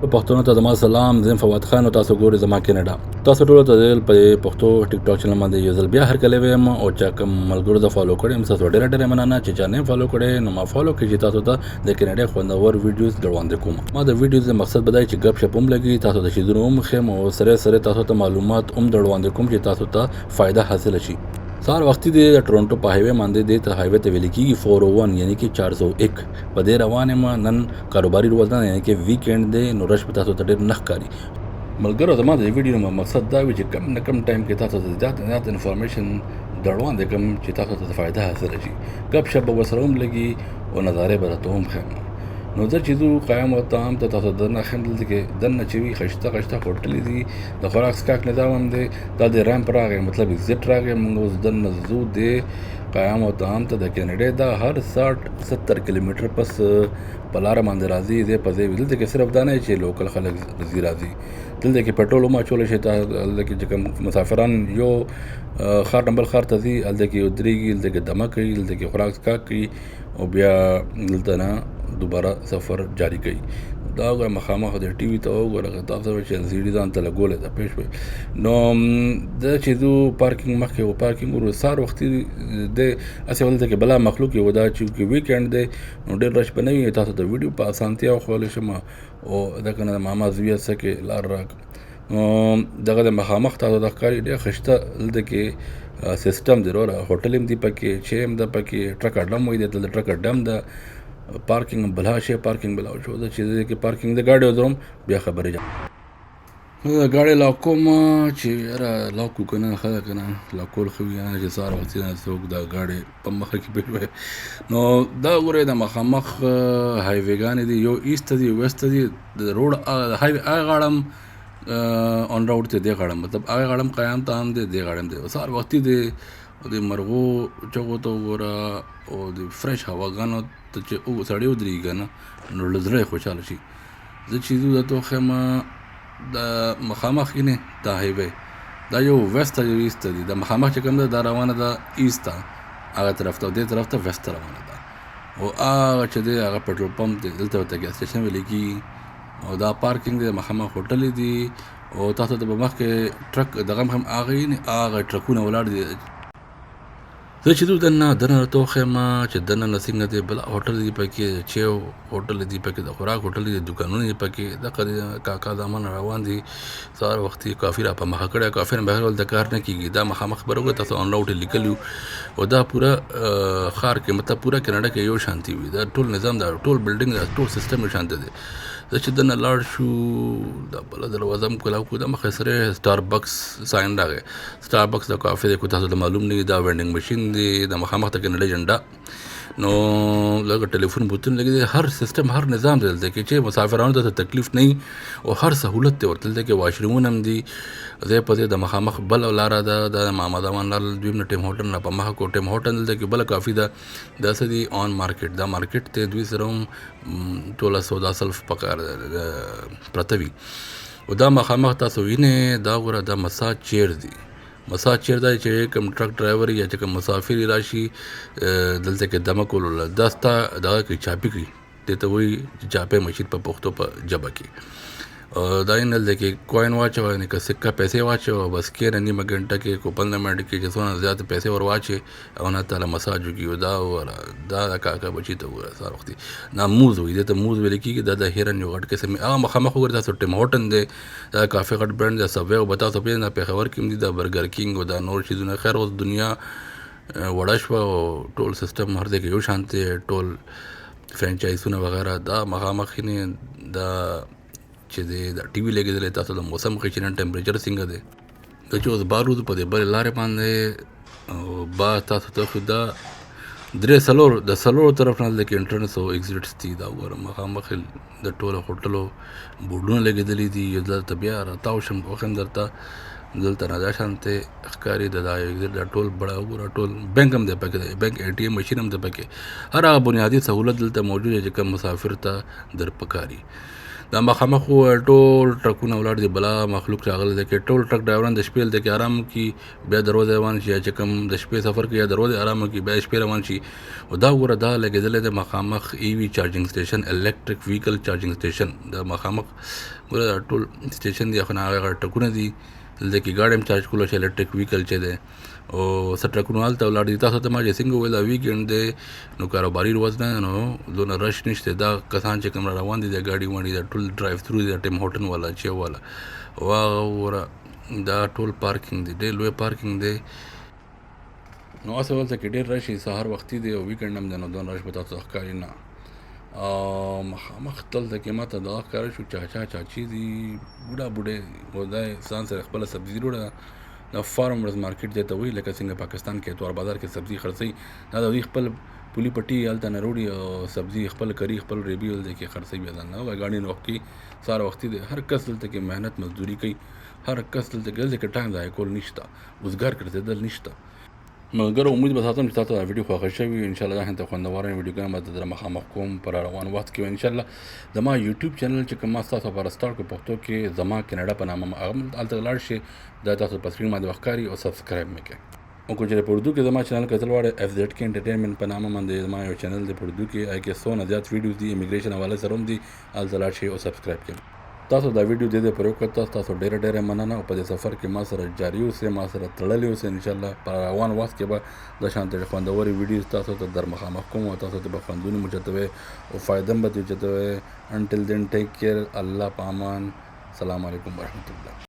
پښتون ته زما سلام. زم فواد خان او تاسو ګورئ زما کینیډا. تاسو ټول ته په پښتو ټیک ټاک چینل باندې یو ځل بیا هر کله ویم او چا کوم ملګرو د فالو کړئ تاسو ډېر مننه چې چا نه فالو کړئ نو ما فالو کړئ تاسو ته د کینیډا خوندور ویډیوز وړاندې کوم. ما د ویډیوز مقصد بدای چې غب شپ هم لګي تاسو د شیدونو مخم او سره تاسو ته معلومات هم وړاندې کوم چې تاسو ته فائدہ حاصل شي. سار وختي د ټورنټو په هایوي باندې د هایوي ته ویل کېږي 401 یعنی کې 401 په دې روانه ما نن کاروباري ورځ نه یعنی کې ویکند دی نو رش په تاسو ته ډېر نخکاری ملګرو. زما د ویډیو مقصد دا وي چې کم نه کم ټایم کې تاسو ته زیات انفارمیشن دروان د کم چې تاسو ته فائدہ حاصل شي. غب شپ وسره هم لګي او نظاره به ته هم خم نو زه چې زو قیام او تام ته تاسو د نه خم دلته کې دنه چې وي خشته هوټل دي د خوراک سکاک نظام هم دی دا د رامپ راغی مطلب زیټ راغی موږ اوس دنه زو دی قیام او تام ته د کینیډا دا هر 60-70 کیلومتر پس پلار باندې راځي دې په دې دلته کې صرف دانه چې لوکل خلک راځي دلته کې پټرول ما چول شي ته دلته کې چې مسافران یو خار نمبر خار ته دي دلته کې ودرېږي دلته کې دمه کوي دلته کې خوراک سکاک کوي او بیا دلته نه دوباره سفر جاری کوي. دا مخامخ د ټي وي ته وګورئ تاسو چې زیړی ځان ته لګولې دا پېښ وي نو د چې دو پارکینګ مخکې او پارکینګ ور سار وخت د اسې ولته کې بلا مخلوق یو دا چې ویکند دی نو ډېر رش بنوي تاسو د ویډیو په اسانتیا خو له شمه او دا کنه ماما زویا سکه لار راک دغه د مخامخ تاسو د ښکاری ډېر خشته دلته کې سیستم دی وروره هوټل هم دی پکې چې هم د پکې ټرک اډم وي د ټرک اډم د پارکینګ بلا شي پارکینګ بلا شو د چې کې پارکینګ د گاډي وزروم بیا خبرې جام گاډي لا کوم چې را لا کو کنه خلک نه لا کول خو یا چې سار وختي نه څوک دا گاډي په مخ کې پیټوي نو دا غره د مخامخ هایویګان دي یو ایست دي ویست دي د روډ هایوی غاړم اون روډ ته دی غاړم مطلب غاړم قیام تام دی غاړم دی سار وختي دی د مرغو چغو ته وګوره او د فرش هواګانو ته چې او سړی ودرېږي نه نو زړه خوشحاله شي. زه چې زه ته وایم د مخامخ نه دا هایوی دا یو ویسټ یو ایست دی د مخامخ چې کوم دا روانه ده ایست هغه طرف ته دې طرف ته ویسټ روانه ده او هغه چې دی هغه پټرول پمپ دی دلته ته ګیس سټیشن ویل کی او دا پارکینګ دی مخامخ هوټل دی او تاسو ته په مخ کې ټرک دغه هم هغه ټرکونه ولاړ دي. زه چې دنه ته خیم چې دنه نسنګ دی بل هوټل دی پکې چې هوټل دی پکې د خوراک هوټل دی دکانونه دی پکې د کاکا زمان روان دي سار وختي کافی را په مخ کړه کافی نه بهر ول د کار نه کیږي دا مخامخ برغه تاسو ان راوټ لیکلو او دا پورا خار کې مطلب پورا کینیډا کې یو شانتي وي دا ټول نظام دا ټول بلډینګ دا ټول سیستم شانته دی. زه چې دنه لاړ شو دا بل دروازه م کولاو کو د مخه سره سټاربکس ساين راغی سټاربکس د کافي د کو تاسو ته معلوم نه دا وینډینګ ماشين دی د مخامخ ته کینیډا جنډا نو لکه ټلیفون بوتون لګي هر سیستم هر نظام دلته کې چې مسافرانو ته تکلیف نه او هر سہولت ته ورته کې واشرومونه هم دي زه په دې د مخامخ بل لار ده د محمد امان لال دویم ټیم هوټل نه په مخ کو ټیم هوټل دلته کې بل کافي ده د سدي اون مارکیټ دا مارکیټ ته دوی سره ټوله سودا سلف پکار پرتوي او دا مخامخ تاسو وینئ دا غره د مساج چیر دي مساج چیر دا چې کوم ټرک ډرایور یا چې کوم مسافر راشي دلته کې دمه کول داستا دا کې چاپی کوي ته وایي چاپه مشین په پښتو په جبه کې دا نه لکه کوین واچو نه که سکه پیسې واچو بس کې نه مګنټه کې کو 15 منټ کې چې څونه زیات پیسې ور واچي او نه تعالی مساج کیو دا ور دا کاکا بچی ته ور سره وختي نه موز وي ته موز ویل کیږي دا د هیرن یو غټ کې سم مخامخ ورته سټ موټن دی دا کافي غټ برند دا سبوی او بتا ته نه په خبر کې دی دا برګر کینګ او دا نور شیزونه خیر اوس دنیا وړشوا او ټول سیستم هر دې یو شانته ټول فرانچایزونه وغیرہ دا مخامخ نه دا چې د ټي وي لګیدل تاسو د موسم کې چې نن ټمپریچر څنګه دی د چې اوس بارود په دې بل لارې باندې او با تاسو ته خدا درې سلور طرف نه لکه انټرنس او ایگزټس دي دا ور مخامخ د ټوله هوټلو بورډونه لګیدل دي یو د طبيعه راتاو شم خوم درته دلته راځه شانته ښکاری د ایگزټ د ټول بڑا ور ټول بانک هم د پکې بانک اي ټي ایم ماشين هم د پکې هر هغه بنیادی سہولت دلته موجود چې کوم مسافر ته در پکاري دا مخامخ ټول ټرکونه ولاړ دي، بلا مخلوق راغلی دی کې ټول ټرک ډرایوران د شپې دلته کې آرام وکړي، بیا دروازه روان شي، چې کوم د شپې سفر کوي یا دروازه آرام وکړي بیا شپې روان شي. او دا وګوره دا لګېدلی دی مخامخ ای وي چارجنګ سټیشن، الکتریک ویکل چارجنګ سټیشن. د مخامخ ګوره دا ټول سټیشن دی، خو هغه ټرکونه دي دلته کې ګاډي هم چارج کولو شي، الکتریک ویکل چې دی او څه ټرکونه هلته ولاړ دي. تاسو ته ما چې څنګه وویل دا ویکینډ دی نو کاروباري ورځ نه، نو دونه رش نشته. دا کسان چې کوم را روان دي د ګاډي واڼي دا ټول ډرایو تھرو دي، ټیم هوټن والا چې والا واغه دا ټول پارکینګ دی، ډېر لوی پارکینګ دی. نو هسې دلته کې ډېر رش سهار وختي دی او ویکینډ هم دی، نو دونه رش به تاسو ښکاري نه. مخامخ دلته کې ما ته دغه ښکاره شو چاچا چاچي دي، بوډا بوډۍ او دا ځان سره خپله سبزي وروړه. دا فارمرز مارکیټ دی ته وایي، لکه څنګه پاکستان کې اتوار بازار کې سبزي خرڅوي، دا د دوی خپل پولي پټي هلته نه وروړي او سبزي خپل کری خپل ریبي دلته کې خرڅوي. بیا نه وایي ګاډي نه وخت کې سهار وختي دی، هر کس دلته کې محنت مزدوري کوي، هر کس دلته کې ټایم ضایع کول نشته، روزګار ګرځېدل نشته. ملګرو امید به ساتم چې تاسو دا ویډیو خوښه شوي، انشاءالله دا هلته خوندوره ویډیوګانې به در مخامخ کوم پر روان وخت کې. انشاءالله زما یوټیوب چینل چې کوم ما ستاسو لپاره سټارټ کړ پښتو کې زما کینیډا په نامه، هلته لاړ شئ، دا تاسو په سکرین باندې ښکاري او سبسکرایب مې کړئ. او که چېرې په اردو کې زما چینل کتل غواړئ FZ کې انټرټینمنټ په نامه باندې زما یو چینل دی په اردو کې، هغې کې 100 نه زیات ویډیوز دي امیګریشن حواله سره هم دي، هلته لاړ شئ او سبسکرایب کړئ. تاسو دا ویډیو دې پرې وکړه، تاسو ډېره مننه. او په دې سفر کې ما سره جاري اوسئ، ما سره تړلي اوسئ. انشاءالله په روان وخت کې به د شانتې خوندورې ویډیوز تاسو ته در مخامخ کوم او تاسو ته به خوندونه مو چتوي او فایده هم به دې چتوي. انټل دین ټیک کیر، الله په امان، السلام علیکم ورحمت الله.